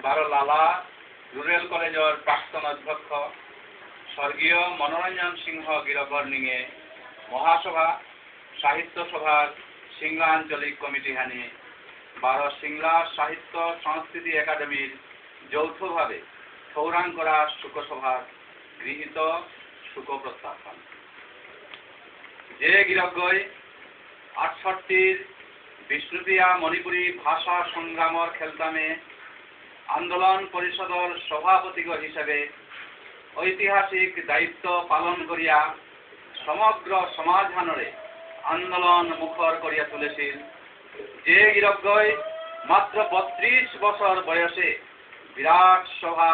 বারো লালা রুরাল কলেজের প্রাক্তন অধ্যক্ষ স্বর্গীয় মনোরঞ্জন সিংহ গিরবর্ণিংয়ে মহাসভা সাহিত্য সভার সিংলা আঞ্চলিক কমিটি হানি বারো সিংলা সাহিত্য সংস্কৃতি একাডেমির যৌথভাবে সৌরাং করা শোকসভার গৃহীত শোক প্রস্তাব যে গিরগই 68 বিষ্ণুপ্রিয়া মণিপুরী ভাষা সংগ্রামর খেলতামে আন্দোলন পরিষদর সভাপতি হিসেবে ঐতিহাসিক দায়িত্ব পালন করিয়া সমগ্র সমাজহানরে আন্দোলন মুখর করিয়া তুলেছিল। যে গিরগই মাত্র 32 বছর বয়সে বিরাট সভা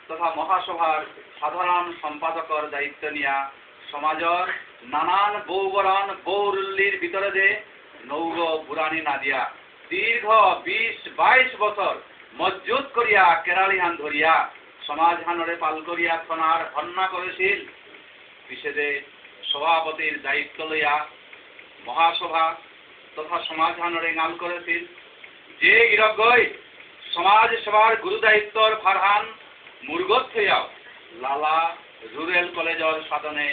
তথা মহাসভার সাধারণ সম্পাদকর দায়িত্ব নিয়া সমাজর নানান বৌবরণ বৌরুল্লির ভিতরে যে নৌগ বুড়ানি না দিয়া দীর্ঘ 20-22 বছর মজুত করিয়া কেরালিহান ধরিয়া সমাজহানরে পাল করিয়া থনার হন্যা করেছিল। বিশেষে সভাপতির দায়িত্ব লইয়া মহাসভা তথা সমাজহানরে গাল করেছিল। যে গিরগই সমাজ সেবার গুরু দায়িত্বর ফারহান মুরগত হইয়াও লালা রুরাল কলেজর সাধনে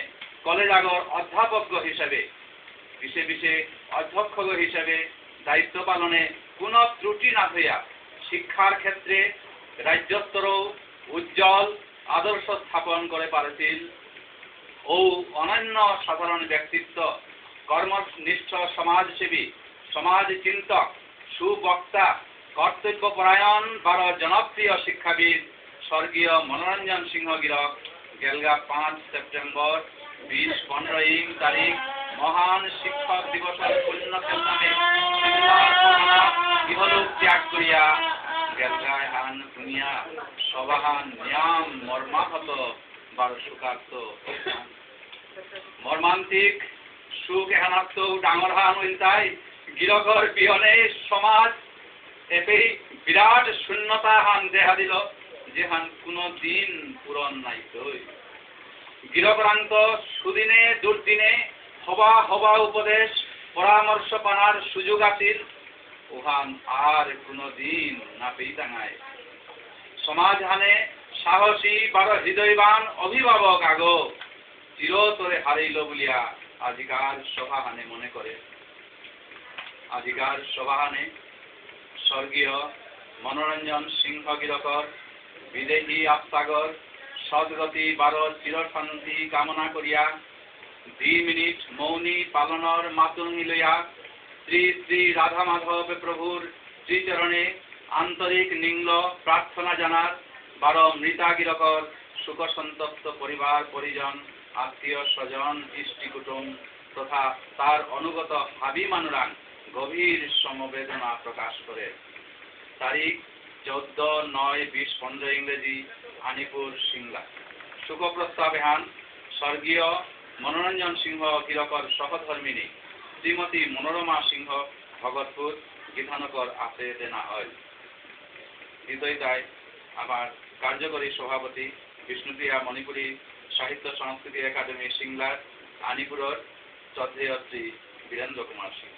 কলেজ আগর অধ্যাপক হিসেবে বিশে অধ্যক্ষ হিসেবে দায়িত্ব পালনে কোনো ত্রুটি না হইয়া শিক্ষার ক্ষেত্রে রাজ্যস্তর উজ্জ্বল আদর্শ স্থাপন করে পারেছিল ও অনন্য সাধারণ ব্যক্তিত্ব কর্মনিষ্ঠ সমাজসেবী সমাজ চিন্তক সুবক্তা কর্তব্যপরায়ণ বারো জনপ্রিয় শিক্ষাবিদ স্বর্গীয় মনোরঞ্জন সিংহ গিরগ গেলগা 5 সেপ্টেম্বর 2015 তারিখ মহান শিক্ষক দিবসের পুণ্য খেলনামে ইহলোক ত্যাগ করিয়া গেলগায় হান দুনিয়া সবাহান নিয়াম মর্মাহত বারো সুখার্ত মর্মান্তিক সুখ এহানাত্ম ডাঙর হান হইতাই গিরগর বিহনে সমাজ এতেই বিরাট শূন্যতা হান দেখা দিল যেহান কোনো দিন পূরণ নাই তৈ গিরগরান্ত সুদিনে দুর্দিনে হবা উপদেশ পরামর্শ পানার সুযোগ আছিল ওহান আর কোনো দিন না পেইতাঙায় সমাজ হানে সাহসী বারো হৃদয়বান অভিভাবক আগো চিরতরে হারাইল বলিয়া আজিকার সভাহানে মনে করে। আজিকার সভাহানে স্বর্গীয় মনোরঞ্জন সিংহ গিরগর বিদেহী আস্তাগর সদ্গতি বারো চিরশান্তি কামনা করিয়া 2 মিনিট মৌনী পালনর মাতুনি লইয়া শ্রী শ্রী রাধা মাধব প্রভুর শ্রীচরণে আন্তরিক নিংল প্রার্থনা জানার বারো মৃতা গিরগর শোকসন্তপ্ত পরিবার পরিজন আত্মীয় স্বজন ইষ্টি কুটুম তথা তার অনুগত হাবি মানুরাং গভীর সমবেদনা প্রকাশ করে। তারিখ 14/9/2015 ইংরেজি আনিপুর সিংলা। শোক প্রস্তাবে হান স্বর্গীয় মনোরঞ্জন সিংহ গিরগর সহধর্মিনী শ্রীমতী মনোরমা সিংহ ভগতপুর বিধানকর আছে দেনা হয়। হৃদয়তায় আমার কার্যকরী সভাপতি বিষ্ণুপ্রিয়া মণিপুরী সাহিত্য সংস্কৃতি একাডেমি সিংলার আনিপুরের শ্রদ্ধেয় শ্রী বীরেন্দ্র কুমার সিং।